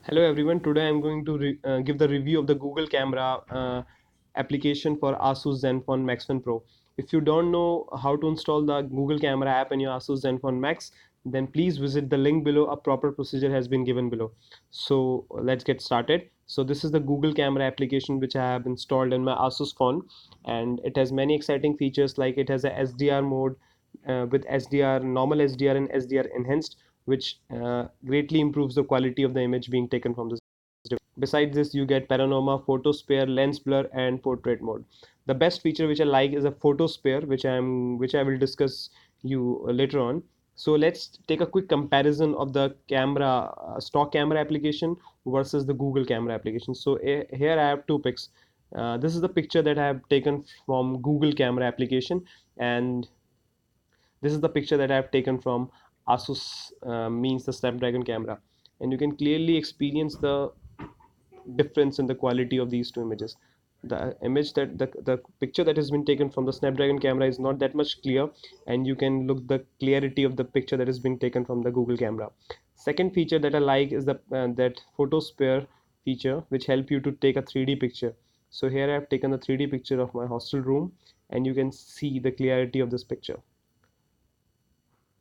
Hello everyone, today I'm going to give the review of the Google camera application for Asus ZenFone Max 1 Pro. If you don't know how to install the Google camera app in your Asus ZenFone Max, then please visit the link below. A proper procedure has been given below. So let's get started. So this is the Google camera application which I have installed in my Asus phone, and it has many exciting features like it has a SDR mode with SDR, normal SDR and SDR enhanced, which greatly improves the quality of the image being taken from this device. Besides this, you get panorama, photosphere, lens blur, and portrait mode. The best feature which I like is a photosphere, which I will discuss you later on. So let's take a quick comparison of the camera stock camera application versus the Google camera application. So here I have two pics. This is the picture that I have taken from Google camera application, and this is the picture that I have taken from Asus means the Snapdragon camera, and you can clearly experience the difference in the quality of these two images. The image that the picture that has been taken from the Snapdragon camera is not that much clear, and you can look the clarity of the picture that has been taken from the Google camera. Second feature that I like is the that photosphere feature, which help you to take a 3D picture. So here I have taken a 3D picture of my hostel room, and you can see the clarity of this picture.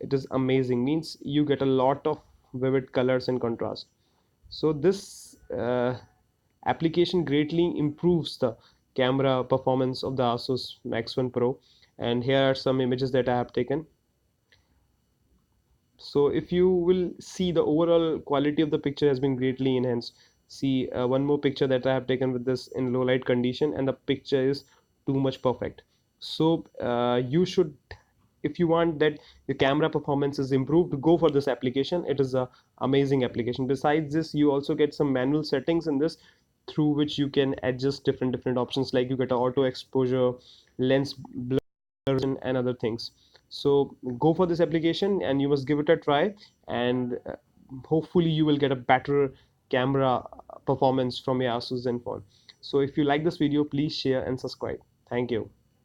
It is amazing, means you get a lot of vivid colors and contrast. So this application greatly improves the camera performance of the Asus Max 1 Pro, and here are some images that I have taken. So if you will see, the overall quality of the picture has been greatly enhanced. See, one more picture that I have taken with this in low light condition, and the picture is too much perfect. So you should, if you want that the camera performance is improved, go for this application. It is a amazing application. Besides this, you also get some manual settings in this, through which you can adjust different options, like you get a auto exposure, lens blur, and other things. So go for this application and you must give it a try, and hopefully you will get a better camera performance from your Asus ZenFone. So if you like this video, please share and subscribe. Thank you.